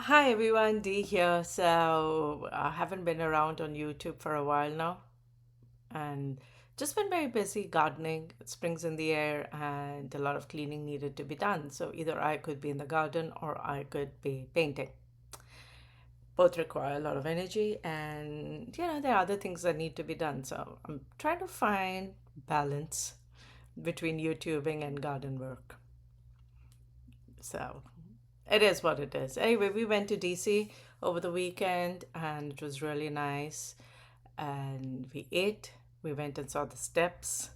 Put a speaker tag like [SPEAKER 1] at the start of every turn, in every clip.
[SPEAKER 1] Hi everyone, Dee here. So I haven't been around on YouTube for a while now and just been very busy gardening. Spring's in the air and a lot of cleaning needed to be done. So either I could be in the garden or I could be painting. Both require a lot of energy and there are other things that need to be done. So I'm trying to find balance between YouTubing and garden work. So it is what it is. Anyway, we went to DC over the weekend and it was really nice. And we ate, we went and saw the steps.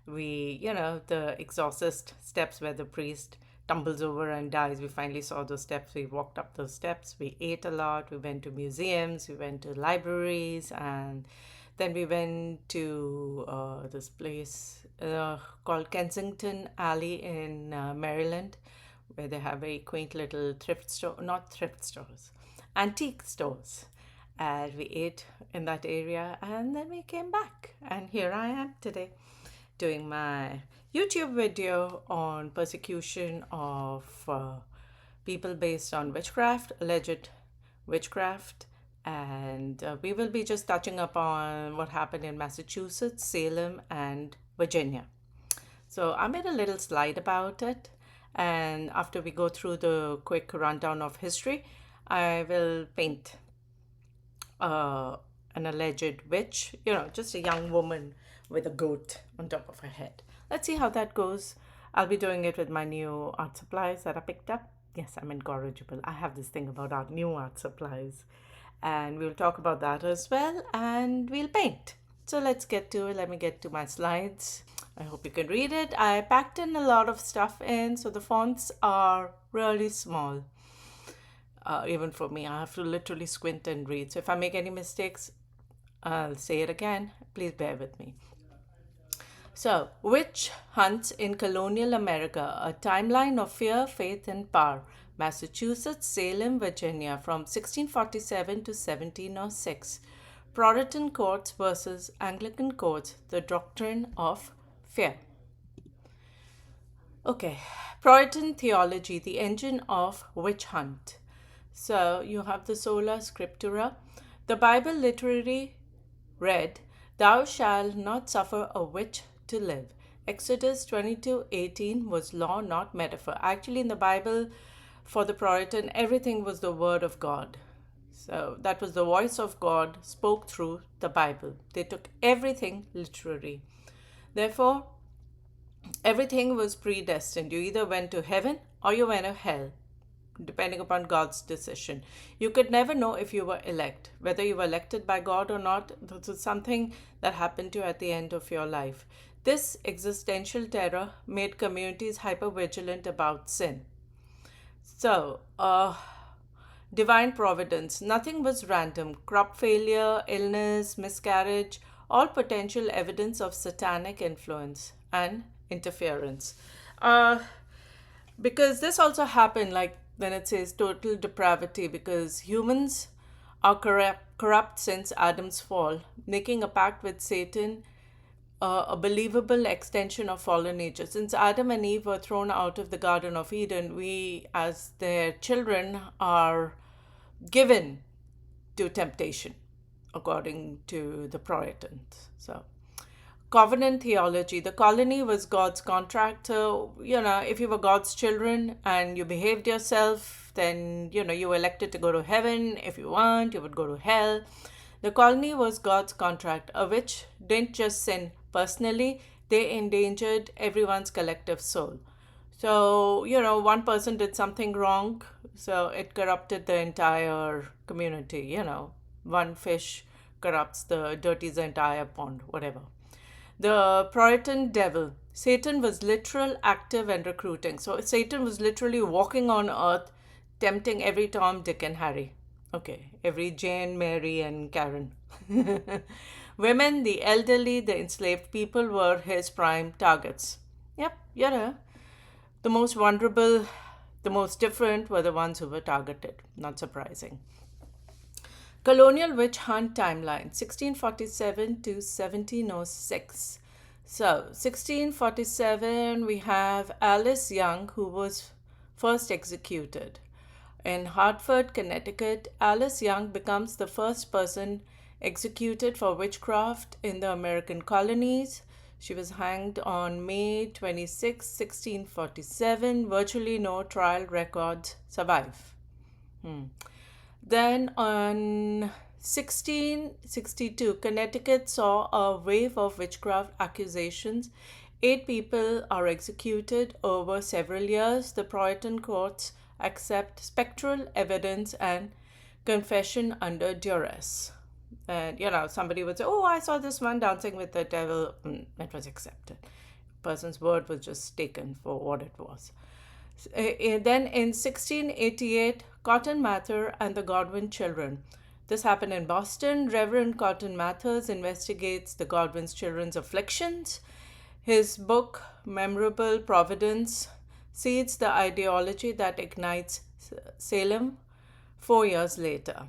[SPEAKER 1] The exorcist steps where the priest tumbles over and dies. We finally saw those steps. We walked up those steps. We ate a lot. We went to museums. We went to libraries. And then we went to this place called Kensington Alley in Maryland, where they have very quaint little thrift store, not thrift stores, antique stores. And we ate in that area and then we came back. And here I am today doing my YouTube video on persecution of people based on witchcraft, alleged witchcraft. And we will be just touching upon what happened in Massachusetts, Salem, and Virginia. So I made a little slide about it. And after we go through the quick rundown of history, I will paint uh, an alleged witch, just a young woman with a goat on top of her head. Let's see how that goes. I'll be doing it with my new art supplies that I picked up. Yes, I'm incorrigible. I have this thing about art, new art supplies. And we'll talk about that as well. And we'll paint. So let's get to it. Let me get to my slides. I hope you can read it. I packed in a lot of stuff in, so the fonts are really small. Even for me, I have to literally squint and read. So if I make any mistakes, I'll say it again. Please bear with me. So, witch hunts in colonial America, a timeline of fear, faith, and power. Massachusetts, Salem, Virginia, from 1647 to 1706. Protestant courts versus Anglican courts, the doctrine of fear. Okay, Puritan theology, the engine of witch hunt. So you have the sola scriptura. The Bible literally read, "Thou shalt not suffer a witch to live." Exodus 22:18 was law, not metaphor. Actually, in the Bible, for the Puritan, everything was the word of God. So that was the voice of God spoke through the Bible. They took everything literally. Therefore, everything was predestined. You either went to heaven or you went to hell, depending upon God's decision. You could never know if you were elect, whether you were elected by God or not. This is something that happened to you at the end of your life. This existential terror made communities hyper vigilant about sin. So, divine providence. Nothing was random. Crop failure, illness, miscarriage, all potential evidence of satanic influence and interference. Uh, because this also happened, like when it says total depravity, because humans are corrupt since Adam's fall, making a pact with Satan a believable extension of fallen nature. Since Adam and Eve were thrown out of the Garden of Eden, we, as their children, are given to temptation, according to the Puritans. So, covenant theology. The colony was God's contract. So, if you were God's children and you behaved yourself, then, you were elected to go to heaven. If you weren't, you would go to hell. The colony was God's contract, a witch didn't just sin personally, they endangered everyone's collective soul. So, one person did something wrong, so it corrupted the entire community. One fish corrupts dirties the entire pond, whatever. The Puritan devil. Satan was literal, active, and recruiting. So Satan was literally walking on earth, tempting every Tom, Dick, and Harry. Okay, every Jane, Mary, and Karen. Women, the elderly, the enslaved people were his prime targets. Yep, the most vulnerable, the most different were the ones who were targeted. Not surprising. Colonial witch hunt timeline 1647 to 1706. So, 1647, we have Alice Young, who was first executed. In Hartford, Connecticut, Alice Young becomes the first person executed for witchcraft in the American colonies. She was hanged on May 26, 1647. Virtually no trial records survive. Then on 1662, Connecticut saw a wave of witchcraft accusations. 8 people are executed over several years. The Puritan courts accept spectral evidence and confession under duress. And somebody would say, "Oh, I saw this one dancing with the devil." It was accepted. Person's word was just taken for what it was. Then in 1688, Cotton Mather and the Godwin children. This happened in Boston. Reverend Cotton Mather's investigates the Godwin's children's afflictions. His book, Memorable Providence, seeds the ideology that ignites Salem 4 years later.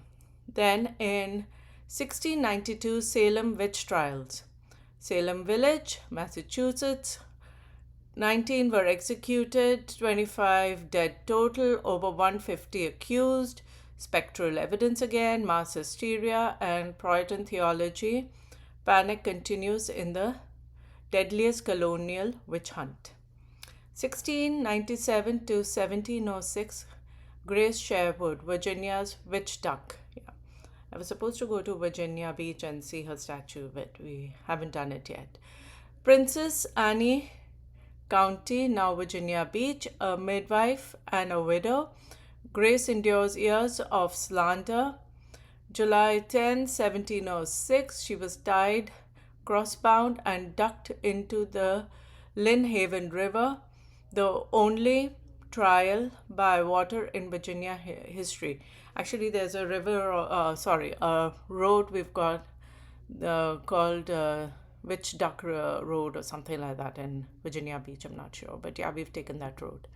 [SPEAKER 1] Then in 1692, Salem witch trials. Salem Village, Massachusetts. 19 were executed, 25 dead total, over 150 accused. Spectral evidence again, mass hysteria, and Puritan theology. Panic continues in the deadliest colonial witch hunt. 1697 to 1706, Grace Sherwood, Virginia's witch duck. Yeah. I was supposed to go to Virginia Beach and see her statue, but we haven't done it yet. Princess Anne County, now Virginia Beach, a midwife and a widow. Grace endures years of slander. July 10, 1706, she was tied crossbound and ducked into the Lynn Haven River, the only trial by water in Virginia history. Actually, there's a a road we've got called Witch Duck Road or something like that in Virginia Beach, I'm not sure. But yeah, we've taken that road.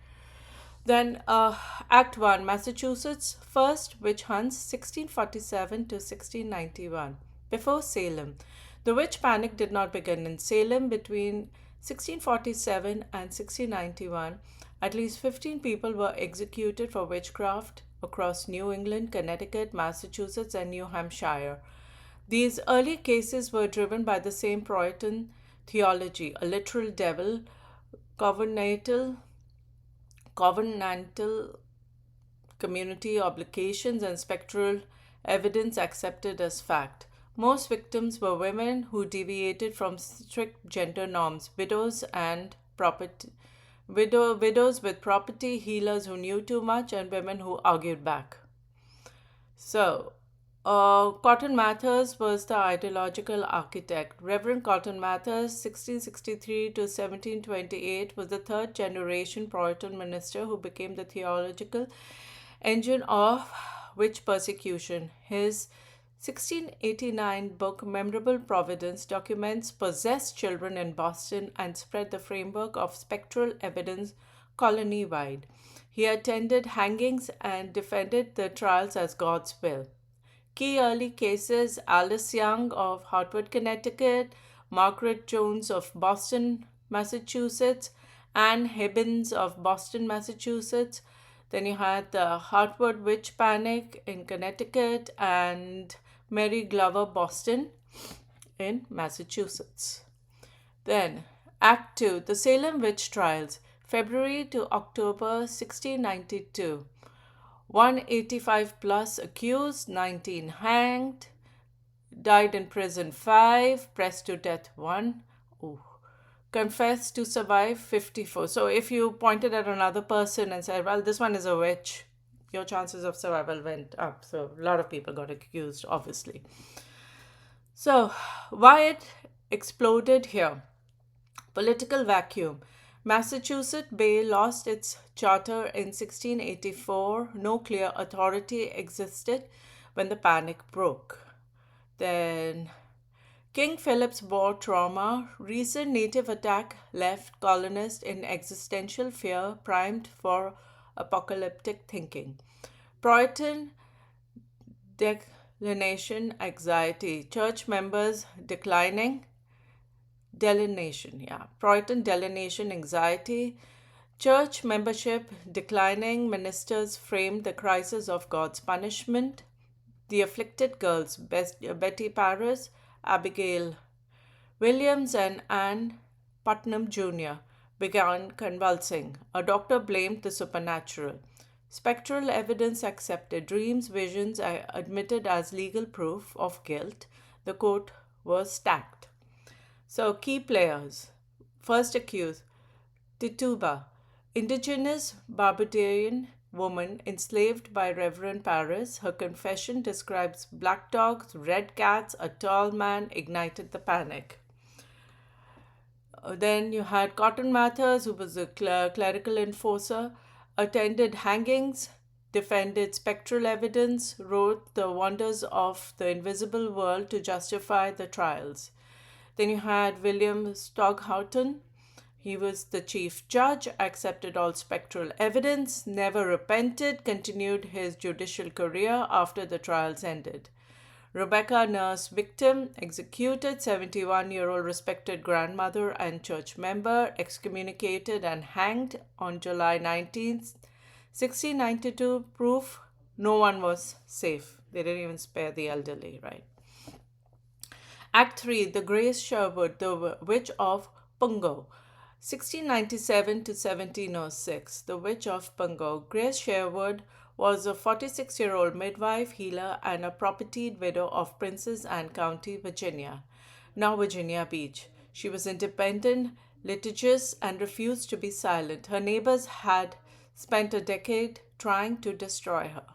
[SPEAKER 1] Then Act 1, Massachusetts, first witch hunts, 1647 to 1691. Before Salem. The witch panic did not begin in Salem. Between 1647 and 1691, at least 15 people were executed for witchcraft across New England, Connecticut, Massachusetts, and New Hampshire. These early cases were driven by the same Puritan theology, a literal devil, covenantal community obligations, and spectral evidence accepted as fact. Most victims were women who deviated from strict gender norms, widows with property, healers who knew too much, and women who argued back. So, Cotton Mather's was the ideological architect. Reverend Cotton Mather's, 1663 to 1728, was the third generation Puritan minister who became the theological engine of witch persecution. His 1689 book, Memorable Providence, documents possessed children in Boston and spread the framework of spectral evidence colony-wide. He attended hangings and defended the trials as God's will. Key early cases: Alice Young of Hartford, Connecticut, Margaret Jones of Boston, Massachusetts, Anne Hibbins of Boston, Massachusetts. Then you had the Hartford Witch Panic in Connecticut and Mary Glover, Boston in Massachusetts. Then Act 2, the Salem Witch Trials, February to October 1692. 185 plus accused, 19 hanged, died in prison 5, pressed to death 1. Confessed to survive 54. So if you pointed at another person and said, well, this one is a witch, your chances of survival went up. So a lot of people got accused, obviously. So why it exploded here? Political vacuum. Massachusetts Bay lost its charter in 1684. No clear authority existed when the panic broke. Then King Philip's War trauma. Recent native attack left colonists in existential fear, primed for apocalyptic thinking. Puritan declination anxiety. Church members declining. Puritan delination anxiety. Church membership declining, ministers framed the crisis of God's punishment. The afflicted girls, Betty Paris, Abigail Williams, and Anne Putnam Jr., began convulsing. A doctor blamed the supernatural. Spectral evidence accepted. Dreams, visions admitted as legal proof of guilt. The court was stacked. So, key players. First accused, Tituba, indigenous Barbadian woman enslaved by Reverend Paris. Her confession describes black dogs, red cats, a tall man ignited the panic. Then you had Cotton Mather's, who was a clerical enforcer, attended hangings, defended spectral evidence, wrote the wonders of the invisible world to justify the trials. Then you had William Stockhoughton. He was the chief judge, accepted all spectral evidence, never repented, continued his judicial career after the trials ended. Rebecca Nurse, victim, executed, 71-year-old respected grandmother and church member, excommunicated and hanged on July 19th, 1692. Proof no one was safe. They didn't even spare the elderly, right? Act 3, The Grace Sherwood, the Witch of Pungo. 1697 to 1706, The Witch of Pungo. Grace Sherwood was a 46-year-old midwife, healer, and a propertied widow of Princess Anne County, Virginia, now Virginia Beach. She was independent, litigious, and refused to be silent. Her neighbors had spent a decade trying to destroy her.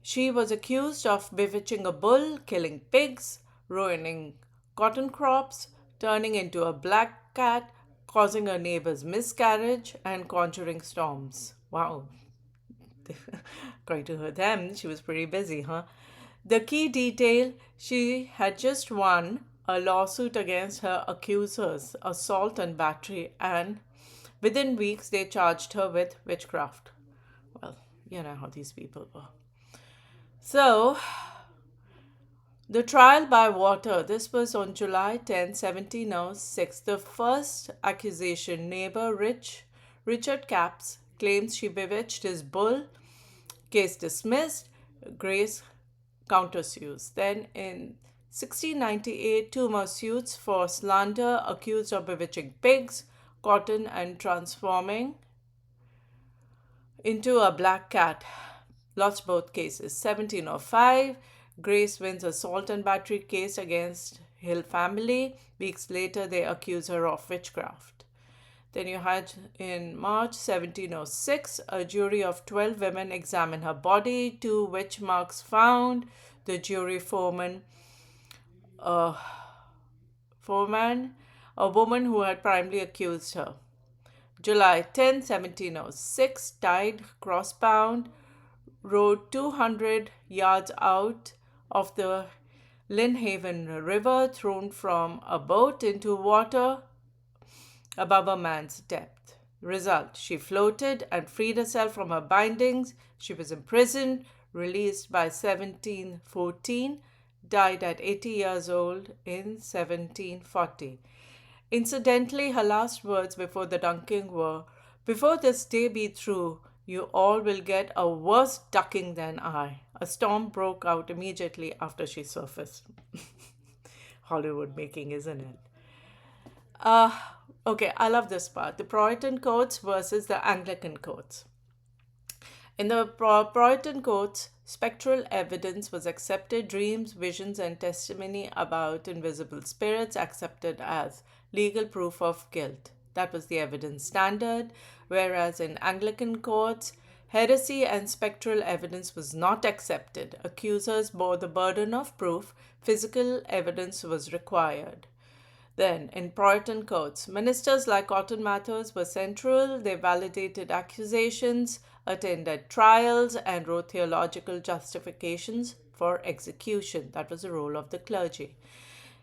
[SPEAKER 1] She was accused of bewitching a bull, killing pigs, ruining cotton crops, turning into a black cat, causing her neighbors miscarriage, and conjuring storms. Wow. According to them, she was pretty busy, huh? The key detail, she had just won a lawsuit against her accusers, assault and battery, and within weeks they charged her with witchcraft. Well, you know how these people were. So, the trial by water, this was on July 10, 1706. The first accusation, neighbor Richard Capps, claims she bewitched his bull. Case dismissed. Grace countersues. Then in 1698, two more suits for slander, accused of bewitching pigs, cotton, and transforming into a black cat. Lost both cases. 1705, Grace wins assault and battery case against Hill family. Weeks later, they accuse her of witchcraft. Then you had in March 1706, a jury of 12 women examine her body, 2 witch marks found. The jury foreman, a woman who had primarily accused her. July 10, 1706, died crossbound, rode 200 yards out of the Lynnhaven River, thrown from a boat into water above a man's depth. Result, she floated and freed herself from her bindings. She was imprisoned, released by 1714, died at 80 years old in 1740. Incidentally, her last words before the dunking were, "Before this day be through, you all will get a worse ducking than I." A storm broke out immediately after she surfaced. Hollywood making, isn't it? Okay, I love this part. The Puritan courts versus the Anglican courts. In the Puritan courts, spectral evidence was accepted, dreams, visions, and testimony about invisible spirits accepted as legal proof of guilt. That was the evidence standard, whereas in Anglican courts, heresy and spectral evidence was not accepted. Accusers bore the burden of proof, physical evidence was required. Then, in Puritan courts, ministers like Cotton Mather's were central. They validated accusations, attended trials, and wrote theological justifications for execution. That was the role of the clergy.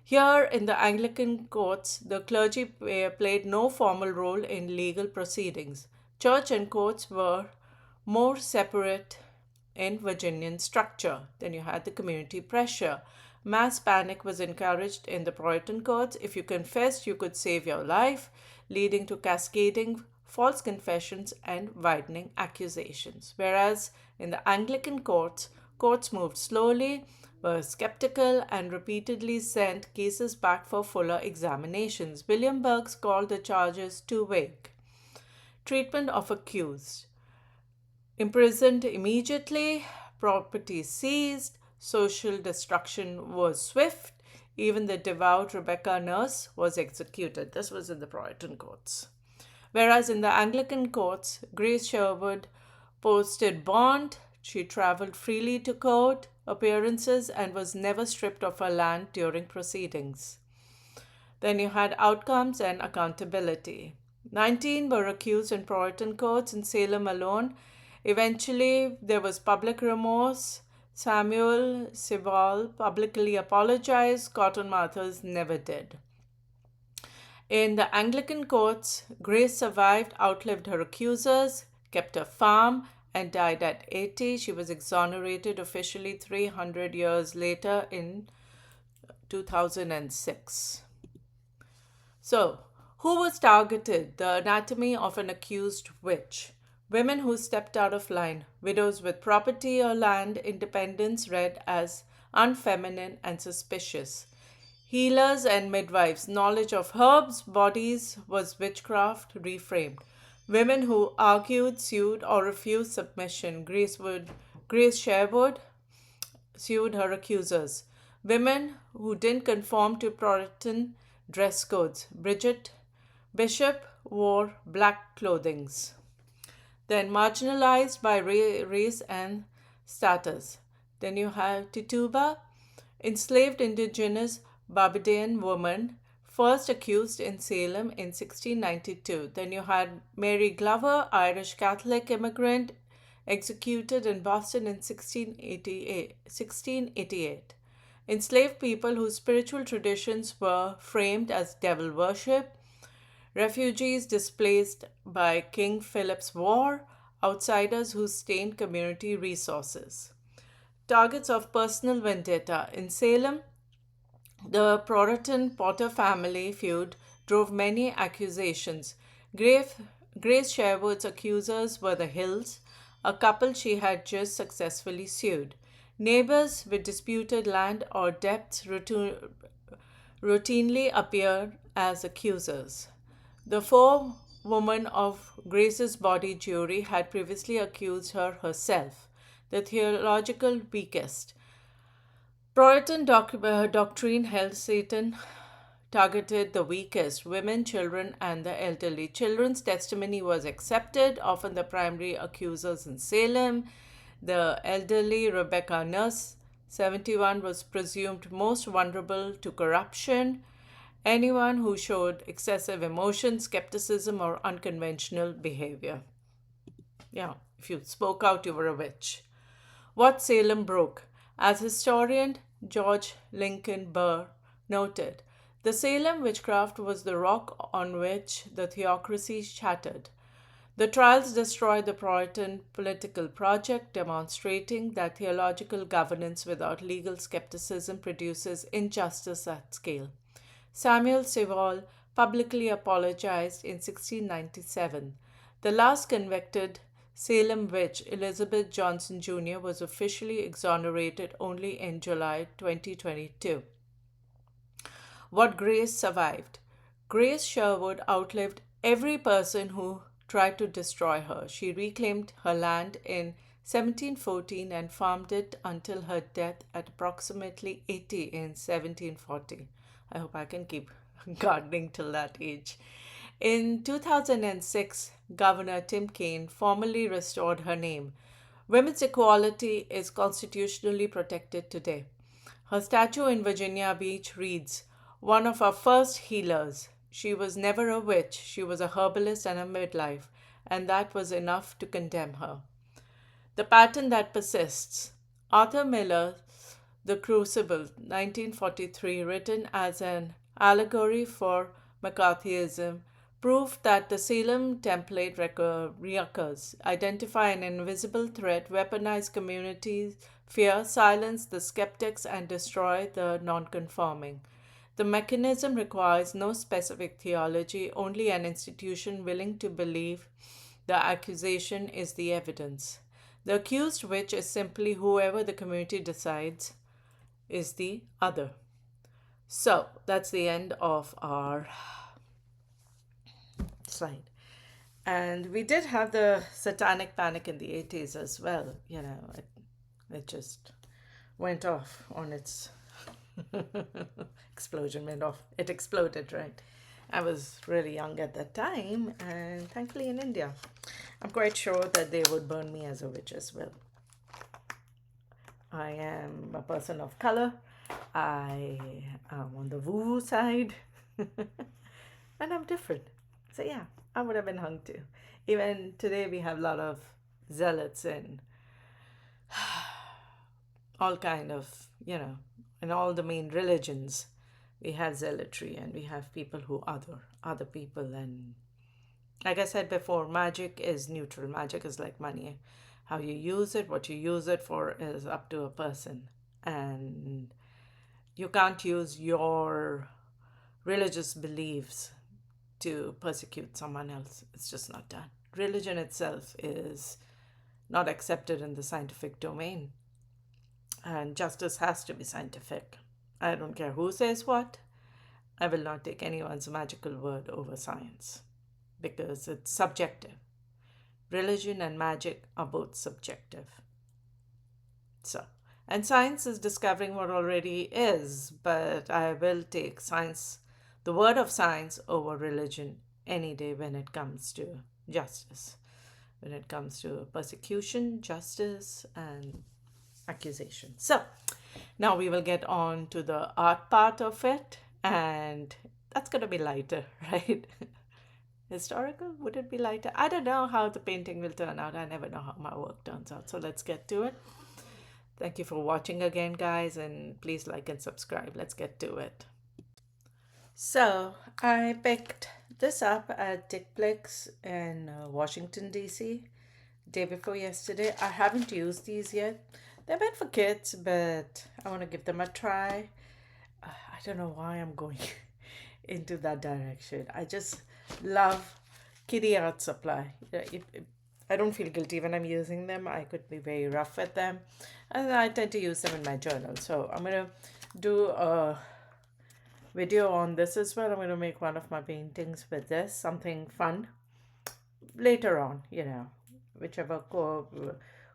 [SPEAKER 1] Here in the Anglican courts, the clergy played no formal role in legal proceedings. Church and courts were more separate in Virginian structure. Then you had the community pressure. Mass panic was encouraged in the Puritan courts. If you confessed, you could save your life, leading to cascading false confessions, and widening accusations. Whereas in the Anglican courts moved slowly, were skeptical, and repeatedly sent cases back for fuller examinations. William Burks called the charges too vague. Treatment of accused: imprisoned immediately, property seized, social destruction was swift, even the devout Rebecca Nurse was executed. This was in the Puritan courts. Whereas in the Anglican courts, Grace Sherwood posted bond, she traveled freely to court appearances, and was never stripped of her land during proceedings. Then you had outcomes and accountability. 19 were accused in Puritan courts in Salem alone. Eventually, there was public remorse. Samuel Sewall publicly apologized. Cotton Mather's never did. In the Anglican courts, Grace survived, outlived her accusers, kept a farm, and died at 80. She was exonerated officially 300 years later in 2006. So, who was targeted? The anatomy of an accused witch. Women who stepped out of line, widows with property or land independence read as unfeminine and suspicious. Healers and midwives, knowledge of herbs, bodies was witchcraft reframed. Women who argued, sued, or refused submission. Grace Sherwood sued her accusers. Women who didn't conform to Puritan dress codes. Bridget Bishop wore black clothings. Then marginalized by race and status. Then you have Tituba, enslaved indigenous Barbadian woman, first accused in Salem in 1692. Then you had Mary Glover, Irish Catholic immigrant, executed in Boston in 1688. Enslaved people whose spiritual traditions were framed as devil worship, refugees displaced by King Philip's War, outsiders who stained community resources. Targets of personal vendetta. In Salem, the Puritan Potter family feud drove many accusations. Grace Sherwood's accusers were the Hills, a couple she had just successfully sued. Neighbors with disputed land or debts routinely appear as accusers. The forewoman of Grace's body jury had previously accused her herself, the theological weakest. Puritan doctrine held Satan targeted the weakest, women, children, and the elderly. Children's testimony was accepted, often the primary accusers in Salem. The elderly Rebecca Nurse, 71, was presumed most vulnerable to corruption. Anyone who showed excessive emotion, skepticism, or unconventional behavior. Yeah, if you spoke out, you were a witch. What Salem broke. As historian George Lincoln Burr noted, the Salem witchcraft was the rock on which the theocracy shattered. The trials destroyed the Puritan political project, demonstrating that theological governance without legal skepticism produces injustice at scale. Samuel Sewall publicly apologized in 1697. The last convicted Salem witch, Elizabeth Johnson Jr., was officially exonerated only in July 2022. What Grace survived. Grace Sherwood outlived every person who tried to destroy her. She reclaimed her land in 1714 and farmed it until her death at approximately 80 in 1740. I hope I can keep gardening till that age. In 2006, Governor Tim Kaine formally restored her name. Women's equality is constitutionally protected today. Her statue in Virginia Beach reads, "One of our first healers. She was never a witch. She was a herbalist and a midwife, and that was enough to condemn her." The pattern that persists. Arthur Miller, The Crucible, 1943, written as an allegory for McCarthyism, proved that the Salem template reoccurs. Identify an invisible threat, weaponize communities, fear, silence the skeptics, and destroy the nonconforming. The mechanism requires no specific theology, only an institution willing to believe the accusation is the evidence. The accused witch is simply whoever the community decides is the other. So that's the end of our slide. And we did have the satanic panic in the 80s as well. It just went off on its explosion, went off. It exploded, right? I was really young at that time, and thankfully in India. I'm quite sure that they would burn me as a witch as well. I am a person of color. I am on the woo-woo side. And I'm different. So yeah, I would have been hung too. Even today we have a lot of zealots and all kind of, in all the main religions, we have zealotry and we have people who other people. And like I said before, magic is neutral. Magic is like money. How you use it, what you use it for is up to a person. And you can't use your religious beliefs to persecute someone else. It's just not done. Religion itself is not accepted in the scientific domain. And justice has to be scientific. I don't care who says what. I will not take anyone's magical word over science because it's subjective. Religion and magic are both subjective. So, and science is discovering what already is, but I will take science, the word of science, over religion any day when it comes to justice, when it comes to persecution, justice, and accusation. So, now we will get on to the art part of it, and that's going to be lighter, right? Historical? Would it be lighter? I don't know how the painting will turn out. I never know how my work turns out. So let's get to it. Thank you for watching again, guys, and please like and subscribe. Let's get to it. So I picked this up at Dickplex in Washington, D.C. day before yesterday. I haven't used these yet. They're meant for kids, but I want to give them a try. I don't know why I'm going into that direction. I just love kiddie art supply. I don't feel guilty when I'm using them. I could be very rough with them, and I tend to use them in my journal. So I'm going to do a video on this as well. I'm going to make one of my paintings with this, something fun later on, whichever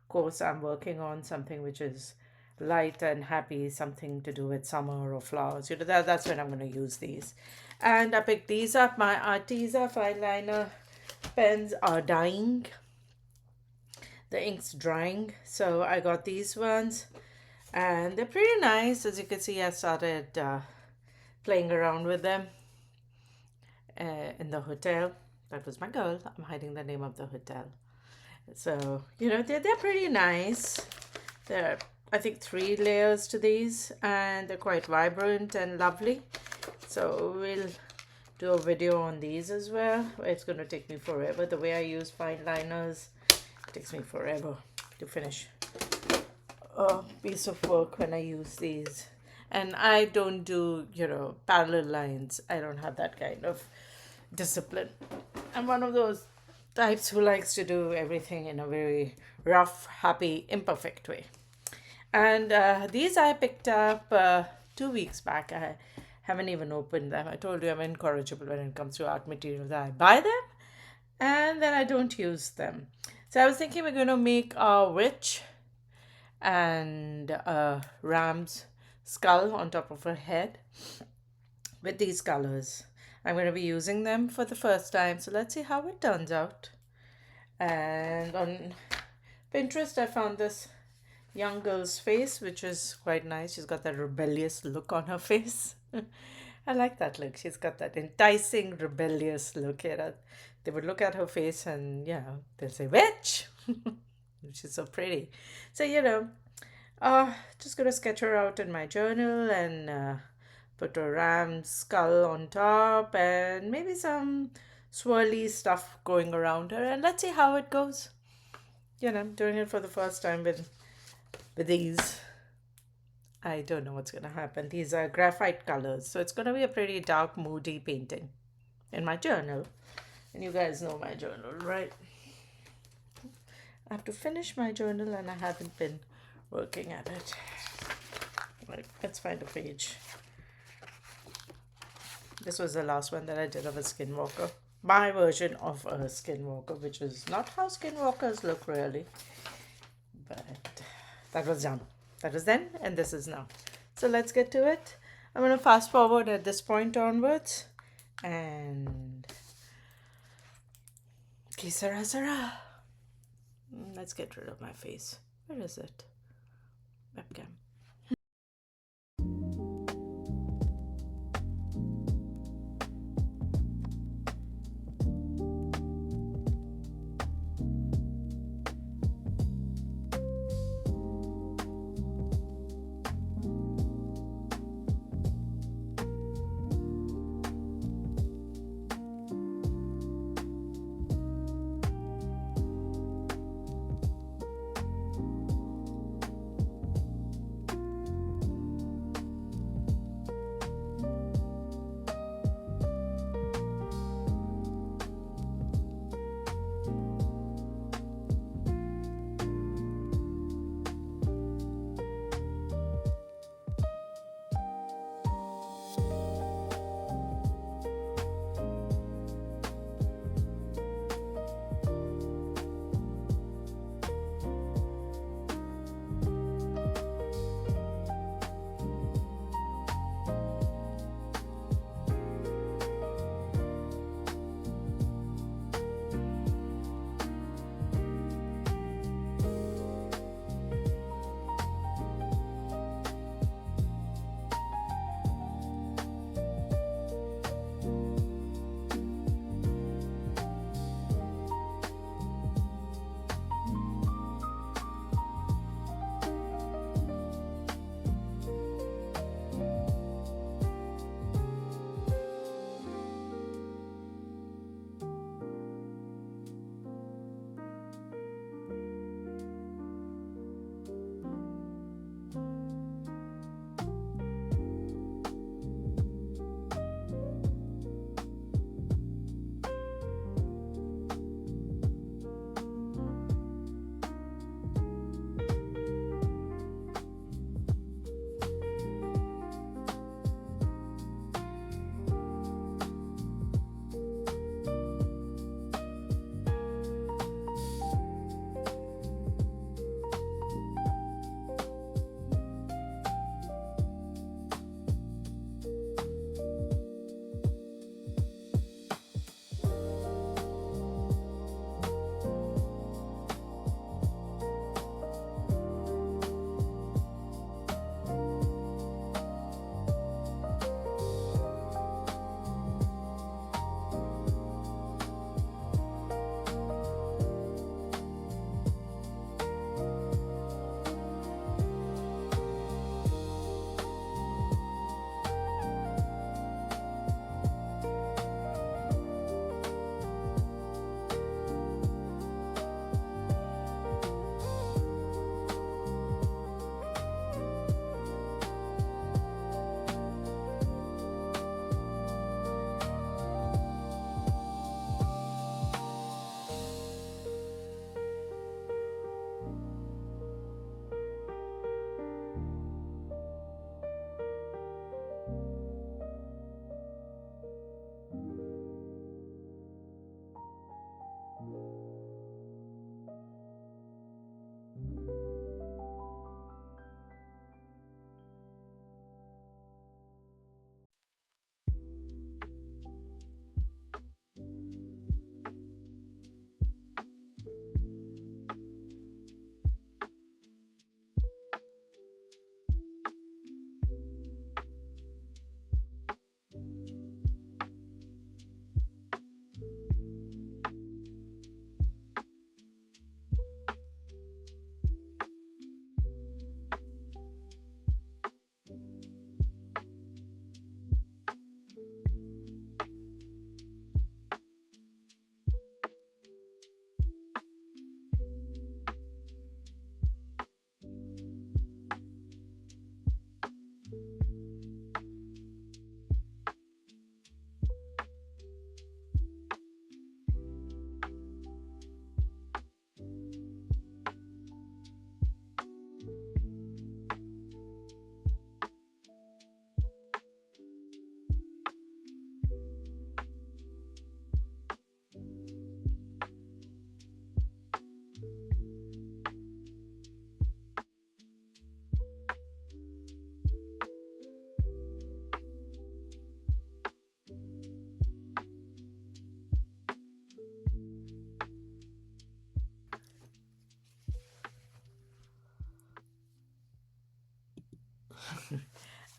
[SPEAKER 1] course I'm working on, something which is light and happy, something to do with summer or flowers. That's when I'm going to use these. And I picked these up. My Arteza fine liner pens are dying. The ink's drying. So I got these ones. And they're pretty nice. As you can see, I started playing around with them in the hotel. That was my girl. I'm hiding the name of the hotel. So, they're pretty nice. There are, I think, 3 layers to these, and they're quite vibrant and lovely. So we'll do a video on these as well. It's going to take me forever. The way I use fine liners, it takes me forever to finish a piece of work when I use these. And I don't do, parallel lines. I don't have that kind of discipline. I'm one of those types who likes to do everything in a very rough, happy, imperfect way. And these I picked up 2 weeks back. I haven't even opened them. I told you I'm incorrigible when it comes to art materials. I buy them and then I don't use them. So I was thinking we're going to make a witch and a ram's skull on top of her head with these colors. I'm going to be using them for the first time. So let's see how it turns out. And on Pinterest, I found this young girl's face, which is quite nice. She's got that rebellious look on her face. I like that look. She's got that enticing, rebellious look. They would look at her face and, they'll say, witch! She's so pretty. So, just going to sketch her out in my journal and put a ram's skull on top and maybe some swirly stuff going around her. And let's see how it goes. I'm doing it for the first time with these. I don't know what's going to happen. These are graphite colors. So it's going to be a pretty dark, moody painting in my journal. And you guys know my journal, right? I have to finish my journal and I haven't been working at it. Right, let's find a page. This was the last one that I did of a skinwalker. My version of a skinwalker, which is not how skinwalkers look really. But that was done. That was then and this is now. So let's get to it. I'm going to fast forward at this point onwards. And... Kisara Sara. Let's get rid of my face. Where is it? Webcam.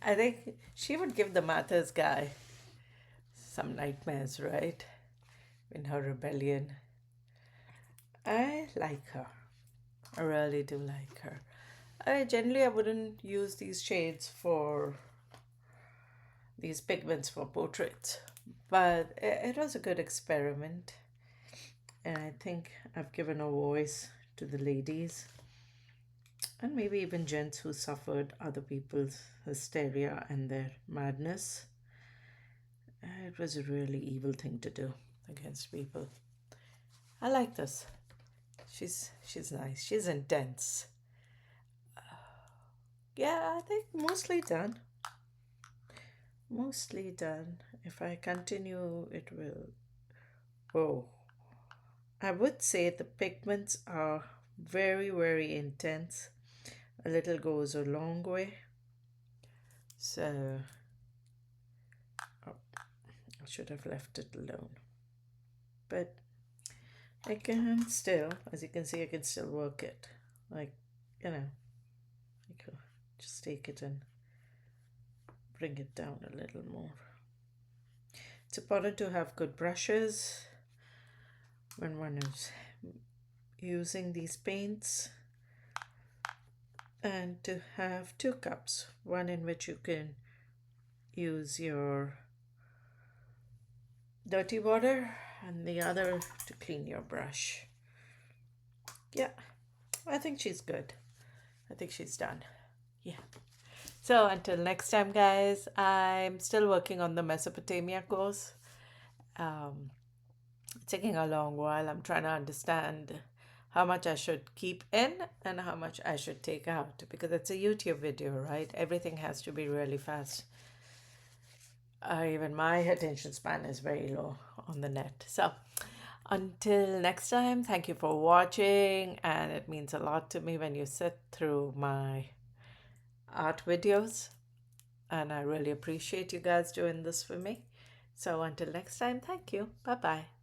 [SPEAKER 1] I think she would give the Mathers guy some nightmares, right? In her rebellion. I like her. I really do like her. I wouldn't use these shades for these pigments for portraits, but it was a good experiment, and I think I've given a voice to the ladies and maybe even gents who suffered other people's hysteria and their madness. It was a really evil thing to do against people. I like this. She's nice. She's intense. Yeah, I think mostly done. Mostly done. If I continue, it will. Oh, I would say the pigments are very, very intense. A little goes a long way. So, oh, I should have left it alone. But I can still, as you can see, I can still work it. Like, you know, I can just take it and bring it down a little more. It's important to have good brushes when one is using these paints, and to have two cups, one in which you can use your dirty water and the other to clean your brush. Yeah, I think she's good. I think she's done. Yeah. So until next time, guys, I'm still working on the Mesopotamia course. Um, it's taking a long while. I'm trying to understand how much I should keep in and how much I should take out because it's a YouTube video, right? Everything has to be really fast. Even my attention span is very low on the net. So until next time, thank you for watching, and it means a lot to me when you sit through my art videos, and I really appreciate you guys doing this for me. So until next time, thank you. Bye bye.